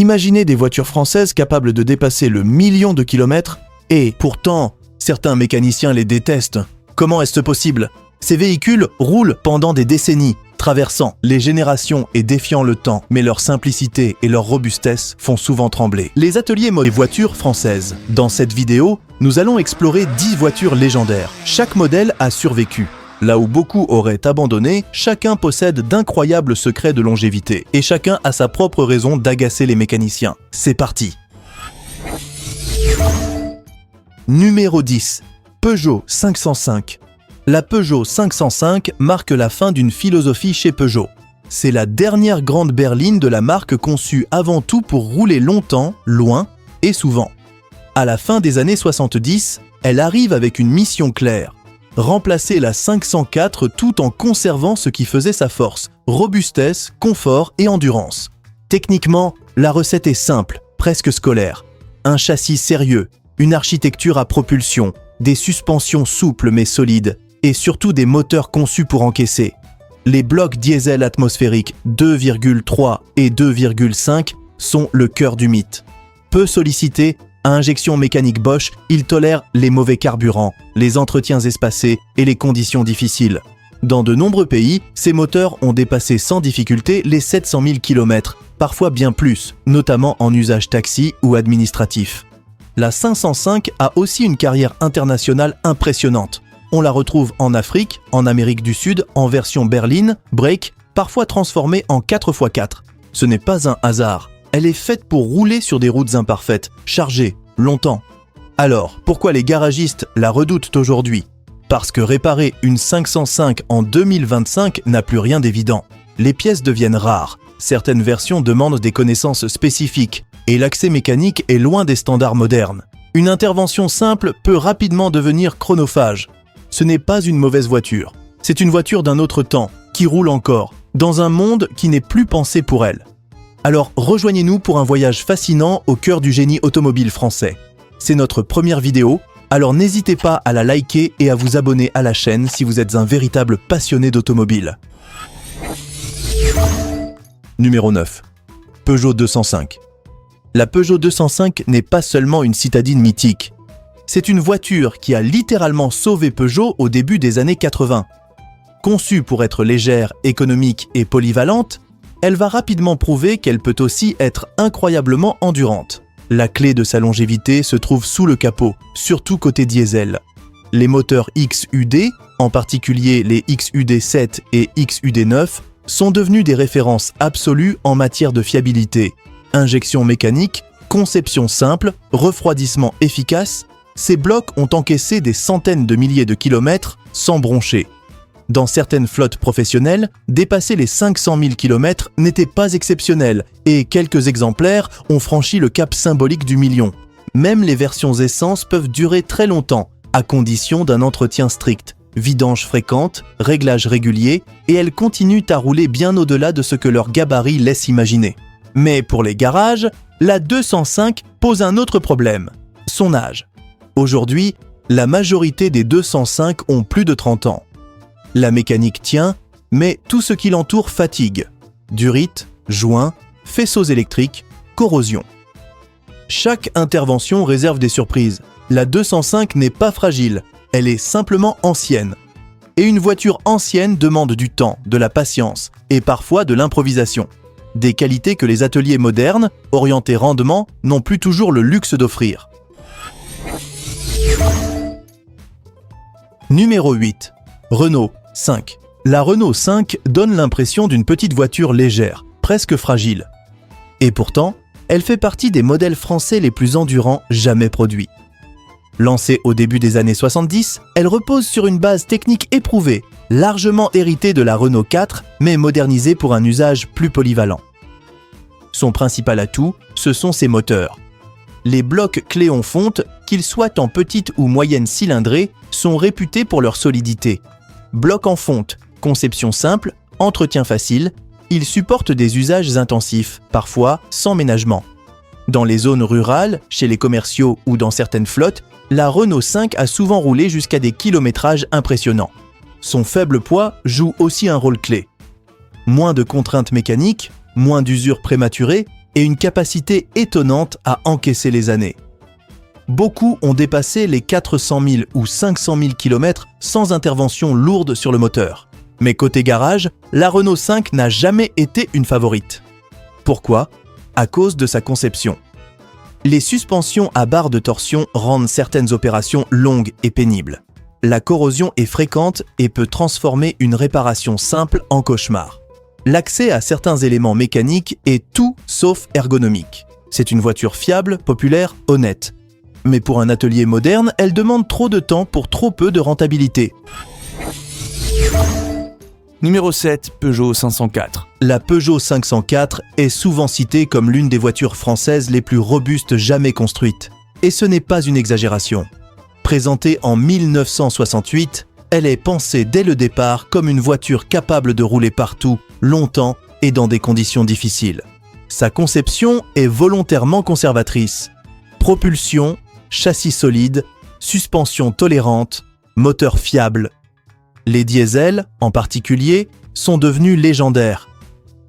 Imaginez des voitures françaises capables de dépasser le million de kilomètres et, pourtant, certains mécaniciens les détestent. Comment est-ce possible? Ces véhicules roulent pendant des décennies, traversant les générations et défiant le temps, mais leur simplicité et leur robustesse font souvent trembler. Les ateliers des voitures françaises. Dans cette vidéo, nous allons explorer 10 voitures légendaires. Chaque modèle a survécu. Là où beaucoup auraient abandonné, chacun possède d'incroyables secrets de longévité. Et chacun a sa propre raison d'agacer les mécaniciens. C'est parti! Numéro 10. Peugeot 505. La Peugeot 505 marque la fin d'une philosophie chez Peugeot. C'est la dernière grande berline de la marque conçue avant tout pour rouler longtemps, loin et souvent. À la fin des années 70, elle arrive avec une mission claire. Remplacer la 504 tout en conservant ce qui faisait sa force, robustesse, confort et endurance. Techniquement, la recette est simple, presque scolaire. Un châssis sérieux, une architecture à propulsion, des suspensions souples mais solides, et surtout des moteurs conçus pour encaisser. Les blocs diesel atmosphériques 2,3 et 2,5 sont le cœur du mythe. Peu sollicités, à injection mécanique Bosch, ils tolèrent les mauvais carburants, les entretiens espacés et les conditions difficiles. Dans de nombreux pays, ces moteurs ont dépassé sans difficulté les 700 000 km, parfois bien plus, notamment en usage taxi ou administratif. La 505 a aussi une carrière internationale impressionnante. On la retrouve en Afrique, en Amérique du Sud, en version berline, break, parfois transformée en 4x4. Ce n'est pas un hasard. Elle est faite pour rouler sur des routes imparfaites, chargées, longtemps. Alors, pourquoi les garagistes la redoutent aujourd'hui? Parce que réparer une 505 en 2025 n'a plus rien d'évident. Les pièces deviennent rares. Certaines versions demandent des connaissances spécifiques et l'accès mécanique est loin des standards modernes. Une intervention simple peut rapidement devenir chronophage. Ce n'est pas une mauvaise voiture. C'est une voiture d'un autre temps, qui roule encore, dans un monde qui n'est plus pensé pour elle. Alors rejoignez-nous pour un voyage fascinant au cœur du génie automobile français. C'est notre première vidéo, alors n'hésitez pas à la liker et à vous abonner à la chaîne si vous êtes un véritable passionné d'automobile. Numéro 9. Peugeot 205. La Peugeot 205 n'est pas seulement une citadine mythique. C'est une voiture qui a littéralement sauvé Peugeot au début des années 80. Conçue pour être légère, économique et polyvalente, elle va rapidement prouver qu'elle peut aussi être incroyablement endurante. La clé de sa longévité se trouve sous le capot, surtout côté diesel. Les moteurs XUD, en particulier les XUD7 et XUD9, sont devenus des références absolues en matière de fiabilité. Injection mécanique, conception simple, refroidissement efficace, ces blocs ont encaissé des centaines de milliers de kilomètres sans broncher. Dans certaines flottes professionnelles, dépasser les 500 000 km n'était pas exceptionnel et quelques exemplaires ont franchi le cap symbolique du million. Même les versions essence peuvent durer très longtemps, à condition d'un entretien strict, vidange fréquente, réglage régulier, et elles continuent à rouler bien au-delà de ce que leur gabarit laisse imaginer. Mais pour les garages, la 205 pose un autre problème, son âge. Aujourd'hui, la majorité des 205 ont plus de 30 ans. La mécanique tient, mais tout ce qui l'entoure fatigue. Durite, joints, faisceaux électriques, corrosion. Chaque intervention réserve des surprises. La 205 n'est pas fragile, elle est simplement ancienne. Et une voiture ancienne demande du temps, de la patience et parfois de l'improvisation. Des qualités que les ateliers modernes, orientés rendement, n'ont plus toujours le luxe d'offrir. Numéro 8. Renault 5. La Renault 5 donne l'impression d'une petite voiture légère, presque fragile. Et pourtant, elle fait partie des modèles français les plus endurants jamais produits. Lancée au début des années 70, elle repose sur une base technique éprouvée, largement héritée de la Renault 4, mais modernisée pour un usage plus polyvalent. Son principal atout, ce sont ses moteurs. Les blocs Cléon-Fonte, qu'ils soient en petite ou moyenne cylindrée, sont réputés pour leur solidité. Blocs en fonte, conception simple, entretien facile, ils supportent des usages intensifs, parfois sans ménagement. Dans les zones rurales, chez les commerciaux ou dans certaines flottes, la Renault 5 a souvent roulé jusqu'à des kilométrages impressionnants. Son faible poids joue aussi un rôle clé. Moins de contraintes mécaniques, moins d'usure prématurée, et une capacité étonnante à encaisser les années. Beaucoup ont dépassé les 400 000 ou 500 000 km sans intervention lourde sur le moteur. Mais côté garage, la Renault 5 n'a jamais été une favorite. Pourquoi ? À cause de sa conception. Les suspensions à barre de torsion rendent certaines opérations longues et pénibles. La corrosion est fréquente et peut transformer une réparation simple en cauchemar. L'accès à certains éléments mécaniques est tout sauf ergonomique. C'est une voiture fiable, populaire, honnête. Mais pour un atelier moderne, elle demande trop de temps pour trop peu de rentabilité. Numéro 7, Peugeot 504. La Peugeot 504 est souvent citée comme l'une des voitures françaises les plus robustes jamais construites. Et ce n'est pas une exagération. Présentée en 1968, elle est pensée dès le départ comme une voiture capable de rouler partout, longtemps et dans des conditions difficiles. Sa conception est volontairement conservatrice. Propulsion, châssis solide, suspension tolérante, moteur fiable. Les diesels, en particulier, sont devenus légendaires.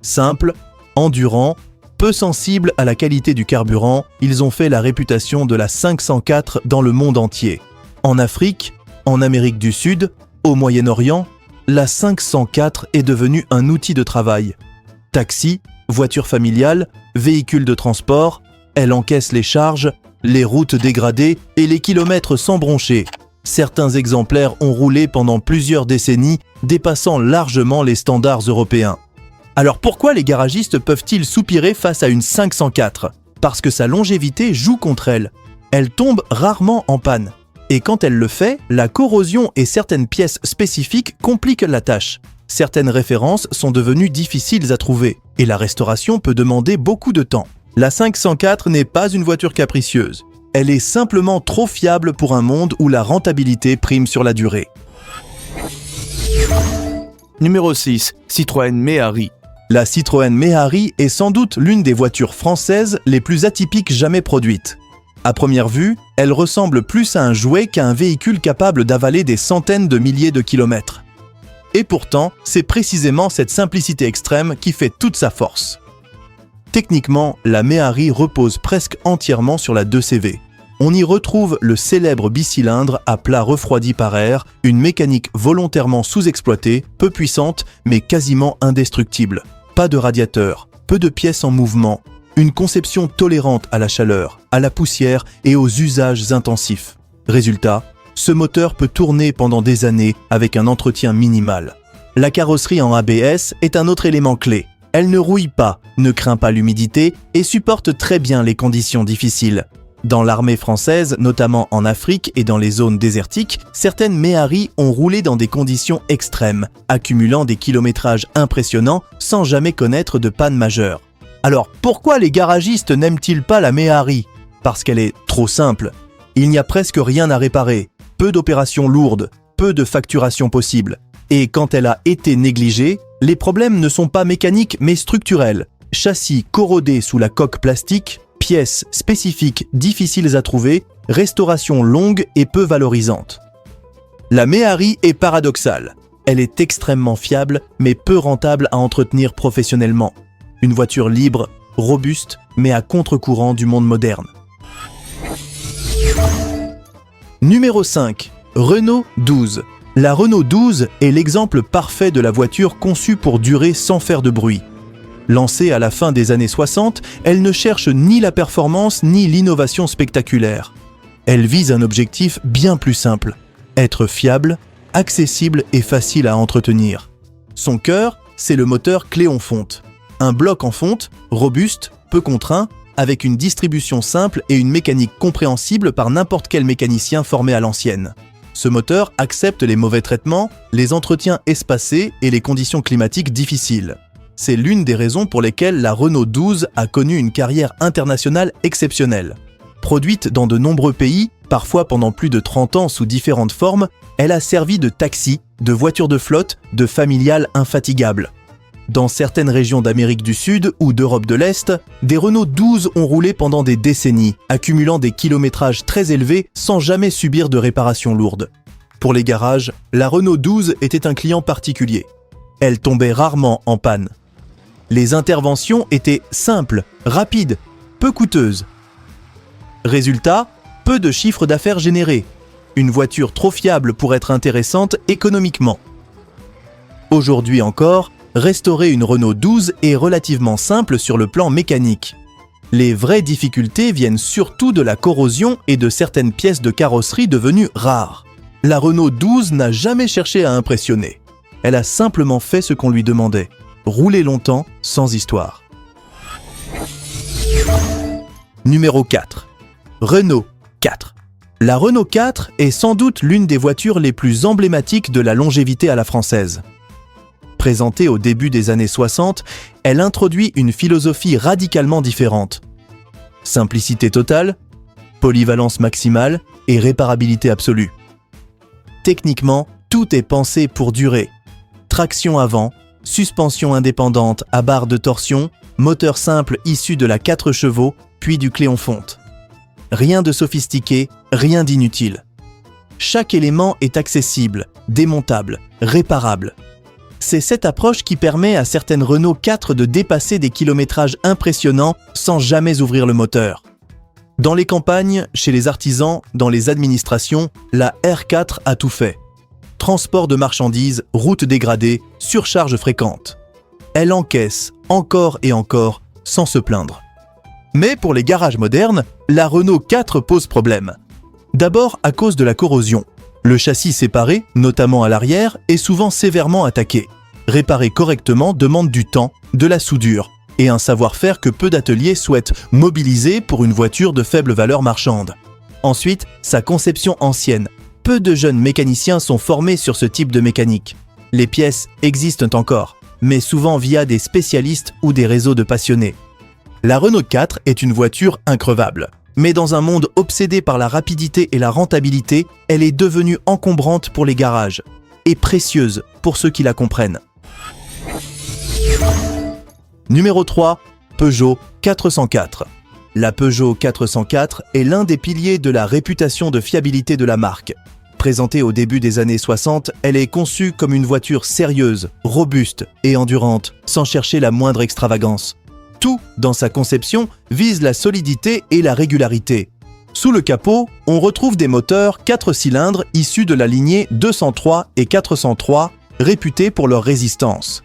Simples, endurants, peu sensibles à la qualité du carburant, ils ont fait la réputation de la 504 dans le monde entier. En Afrique, en Amérique du Sud, au Moyen-Orient, la 504 est devenue un outil de travail. Taxi, voiture familiale, véhicule de transport, elle encaisse les charges, les routes dégradées et les kilomètres sans broncher. Certains exemplaires ont roulé pendant plusieurs décennies, dépassant largement les standards européens. Alors pourquoi les garagistes peuvent-ils soupirer face à une 504 ? Parce que sa longévité joue contre elle. Elle tombe rarement en panne. Et quand elle le fait, la corrosion et certaines pièces spécifiques compliquent la tâche. Certaines références sont devenues difficiles à trouver, et la restauration peut demander beaucoup de temps. La 504 n'est pas une voiture capricieuse. Elle est simplement trop fiable pour un monde où la rentabilité prime sur la durée. Numéro 6, Citroën Méhari. La Citroën Méhari est sans doute l'une des voitures françaises les plus atypiques jamais produites. À première vue, elle ressemble plus à un jouet qu'à un véhicule capable d'avaler des centaines de milliers de kilomètres. Et pourtant, c'est précisément cette simplicité extrême qui fait toute sa force. Techniquement, la Méhari repose presque entièrement sur la 2CV. On y retrouve le célèbre bicylindre à plat refroidi par air, une mécanique volontairement sous-exploitée, peu puissante mais quasiment indestructible. Pas de radiateur, peu de pièces en mouvement, une conception tolérante à la chaleur, à la poussière et aux usages intensifs. Résultat, ce moteur peut tourner pendant des années avec un entretien minimal. La carrosserie en ABS est un autre élément clé. Elle ne rouille pas, ne craint pas l'humidité et supporte très bien les conditions difficiles. Dans l'armée française, notamment en Afrique et dans les zones désertiques, certaines Méhari ont roulé dans des conditions extrêmes, accumulant des kilométrages impressionnants sans jamais connaître de panne majeure. Alors pourquoi les garagistes n'aiment-ils pas la Méhari ? Parce qu'elle est trop simple. Il n'y a presque rien à réparer, peu d'opérations lourdes, peu de facturation possible. Et quand elle a été négligée, les problèmes ne sont pas mécaniques mais structurels. Châssis corrodé sous la coque plastique, pièces spécifiques difficiles à trouver, restauration longue et peu valorisante. La Méhari est paradoxale. Elle est extrêmement fiable mais peu rentable à entretenir professionnellement. Une voiture libre, robuste, mais à contre-courant du monde moderne. Numéro 5. Renault 12. La Renault 12 est l'exemple parfait de la voiture conçue pour durer sans faire de bruit. Lancée à la fin des années 60, elle ne cherche ni la performance ni l'innovation spectaculaire. Elle vise un objectif bien plus simple, être fiable, accessible et facile à entretenir. Son cœur, c'est le moteur Cléon-Fonte. Un bloc en fonte, robuste, peu contraint, avec une distribution simple et une mécanique compréhensible par n'importe quel mécanicien formé à l'ancienne. Ce moteur accepte les mauvais traitements, les entretiens espacés et les conditions climatiques difficiles. C'est l'une des raisons pour lesquelles la Renault 12 a connu une carrière internationale exceptionnelle. Produite dans de nombreux pays, parfois pendant plus de 30 ans sous différentes formes, elle a servi de taxi, de voiture de flotte, de familiale infatigable. Dans certaines régions d'Amérique du Sud ou d'Europe de l'Est, des Renault 12 ont roulé pendant des décennies, accumulant des kilométrages très élevés sans jamais subir de réparations lourdes. Pour les garages, la Renault 12 était un client particulier. Elle tombait rarement en panne. Les interventions étaient simples, rapides, peu coûteuses. Résultat, peu de chiffre d'affaires généré. Une voiture trop fiable pour être intéressante économiquement. Aujourd'hui encore, restaurer une Renault 12 est relativement simple sur le plan mécanique. Les vraies difficultés viennent surtout de la corrosion et de certaines pièces de carrosserie devenues rares. La Renault 12 n'a jamais cherché à impressionner. Elle a simplement fait ce qu'on lui demandait. Rouler longtemps, sans histoire. Numéro 4. Renault 4. La Renault 4 est sans doute l'une des voitures les plus emblématiques de la longévité à la française. Présentée au début des années 60, elle introduit une philosophie radicalement différente. Simplicité totale, polyvalence maximale et réparabilité absolue. Techniquement, tout est pensé pour durer. Traction avant, suspension indépendante à barre de torsion, moteur simple issu de la 4 chevaux, puis du Cléon-Fonte. Rien de sophistiqué, rien d'inutile. Chaque élément est accessible, démontable, réparable. C'est cette approche qui permet à certaines Renault 4 de dépasser des kilométrages impressionnants sans jamais ouvrir le moteur. Dans les campagnes, chez les artisans, dans les administrations, la R4 a tout fait. Transport de marchandises, routes dégradées, surcharge fréquente. Elle encaisse encore et encore sans se plaindre. Mais pour les garages modernes, la Renault 4 pose problème. D'abord à cause de la corrosion. Le châssis séparé, notamment à l'arrière, est souvent sévèrement attaqué. Réparer correctement demande du temps, de la soudure et un savoir-faire que peu d'ateliers souhaitent mobiliser pour une voiture de faible valeur marchande. Ensuite, sa conception ancienne. Peu de jeunes mécaniciens sont formés sur ce type de mécanique. Les pièces existent encore, mais souvent via des spécialistes ou des réseaux de passionnés. La Renault 4 est une voiture increvable. Mais dans un monde obsédé par la rapidité et la rentabilité, elle est devenue encombrante pour les garages et précieuse pour ceux qui la comprennent. Numéro 3. Peugeot 404. La Peugeot 404 est l'un des piliers de la réputation de fiabilité de la marque. Présentée au début des années 60, elle est conçue comme une voiture sérieuse, robuste et endurante, sans chercher la moindre extravagance. Tout, dans sa conception, vise la solidité et la régularité. Sous le capot, on retrouve des moteurs 4 cylindres issus de la lignée 203 et 403, réputés pour leur résistance.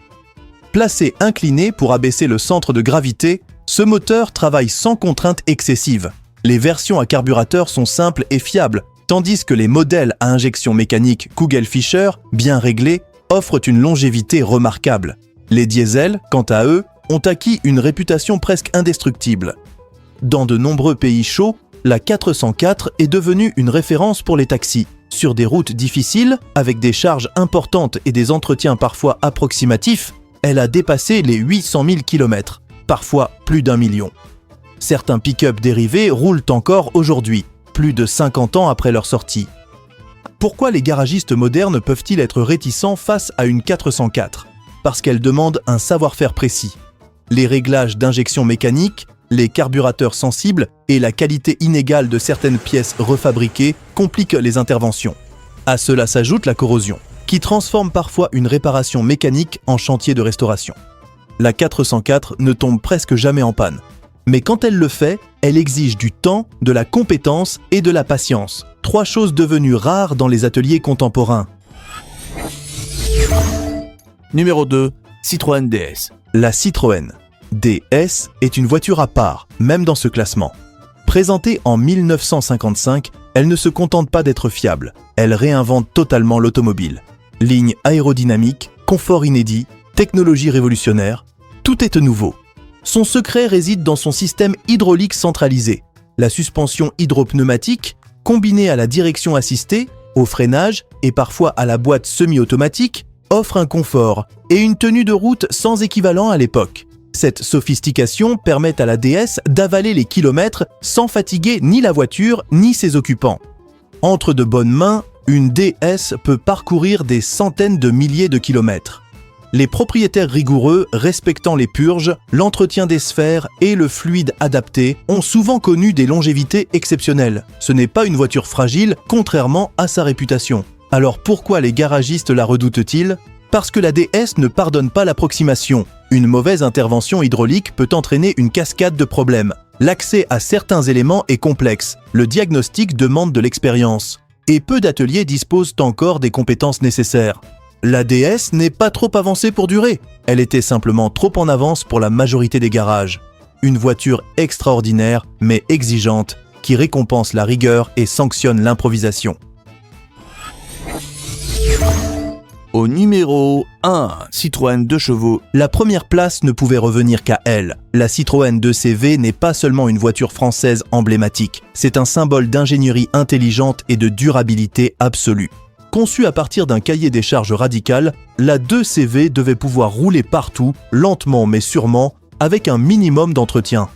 Placé incliné pour abaisser le centre de gravité, ce moteur travaille sans contrainte excessive. Les versions à carburateur sont simples et fiables, tandis que les modèles à injection mécanique Kugel-Fischer, bien réglés, offrent une longévité remarquable. Les diesels, quant à eux, ont acquis une réputation presque indestructible. Dans de nombreux pays chauds, la 404 est devenue une référence pour les taxis. Sur des routes difficiles, avec des charges importantes et des entretiens parfois approximatifs, elle a dépassé les 800 000 km, parfois plus d'1 million. Certains pick-up dérivés roulent encore aujourd'hui, plus de 50 ans après leur sortie. Pourquoi les garagistes modernes peuvent-ils être réticents face à une 404 ? Parce qu'elle demande un savoir-faire précis. Les réglages d'injection mécanique, les carburateurs sensibles et la qualité inégale de certaines pièces refabriquées compliquent les interventions. À cela s'ajoute la corrosion, qui transforme parfois une réparation mécanique en chantier de restauration. La 404 ne tombe presque jamais en panne. Mais quand elle le fait, elle exige du temps, de la compétence et de la patience. 3 choses devenues rares dans les ateliers contemporains. Numéro 2. Citroën DS. La Citroën DS est une voiture à part, même dans ce classement. Présentée en 1955, elle ne se contente pas d'être fiable. Elle réinvente totalement l'automobile. Ligne aérodynamique, confort inédit, technologie révolutionnaire, tout est nouveau. Son secret réside dans son système hydraulique centralisé. La suspension hydropneumatique, combinée à la direction assistée, au freinage et parfois à la boîte semi-automatique, offre un confort et une tenue de route sans équivalent à l'époque. Cette sophistication permet à la DS d'avaler les kilomètres sans fatiguer ni la voiture ni ses occupants. Entre de bonnes mains, une DS peut parcourir des centaines de milliers de kilomètres. Les propriétaires rigoureux, respectant les purges, l'entretien des sphères et le fluide adapté ont souvent connu des longévités exceptionnelles. Ce n'est pas une voiture fragile, contrairement à sa réputation. Alors pourquoi les garagistes la redoutent-ils ? Parce que la DS ne pardonne pas l'approximation. Une mauvaise intervention hydraulique peut entraîner une cascade de problèmes. L'accès à certains éléments est complexe, le diagnostic demande de l'expérience, et peu d'ateliers disposent encore des compétences nécessaires. La DS n'est pas trop avancée pour durer, elle était simplement trop en avance pour la majorité des garages. Une voiture extraordinaire mais exigeante qui récompense la rigueur et sanctionne l'improvisation. Au numéro 1, Citroën 2 chevaux. La première place ne pouvait revenir qu'à elle. La Citroën 2CV n'est pas seulement une voiture française emblématique, c'est un symbole d'ingénierie intelligente et de durabilité absolue. Conçue à partir d'un cahier des charges radical, la 2CV devait pouvoir rouler partout, lentement mais sûrement, avec un minimum d'entretien.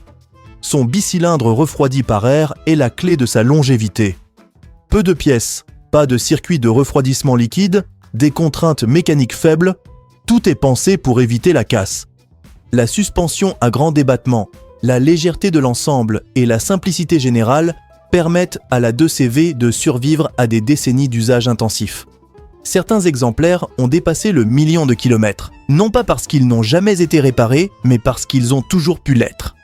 Son bicylindre refroidi par air est la clé de sa longévité. Peu de pièces, pas de circuit de refroidissement liquide, des contraintes mécaniques faibles, tout est pensé pour éviter la casse. La suspension à grand débattement, la légèreté de l'ensemble et la simplicité générale permettent à la 2CV de survivre à des décennies d'usage intensif. Certains exemplaires ont dépassé le 1 million de kilomètres, non pas parce qu'ils n'ont jamais été réparés, mais parce qu'ils ont toujours pu l'être.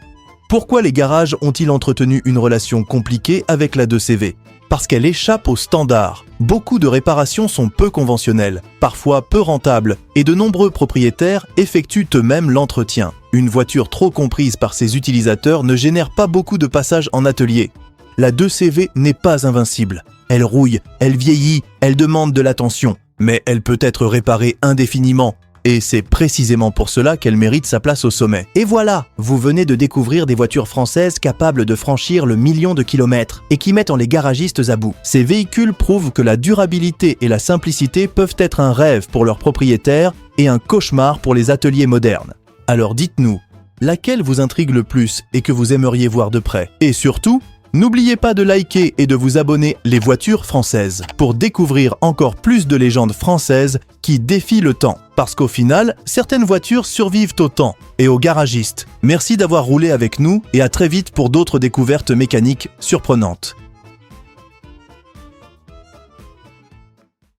Pourquoi les garages ont-ils entretenu une relation compliquée avec la 2CV ? Parce qu'elle échappe aux standards. Beaucoup de réparations sont peu conventionnelles, parfois peu rentables, et de nombreux propriétaires effectuent eux-mêmes l'entretien. Une voiture trop comprise par ses utilisateurs ne génère pas beaucoup de passages en atelier. La 2CV n'est pas invincible. Elle rouille, elle vieillit, elle demande de l'attention, mais elle peut être réparée indéfiniment. Et c'est précisément pour cela qu'elle mérite sa place au sommet. Et voilà, vous venez de découvrir des voitures françaises capables de franchir le 1 million de kilomètres et qui mettent les garagistes à bout. Ces véhicules prouvent que la durabilité et la simplicité peuvent être un rêve pour leurs propriétaires et un cauchemar pour les ateliers modernes. Alors dites-nous, laquelle vous intrigue le plus et que vous aimeriez voir de près ? Et surtout, n'oubliez pas de liker et de vous abonner Les Voitures Françaises pour découvrir encore plus de légendes françaises qui défient le temps. Parce qu'au final, certaines voitures survivent au temps et aux garagistes. Merci d'avoir roulé avec nous et à très vite pour d'autres découvertes mécaniques surprenantes.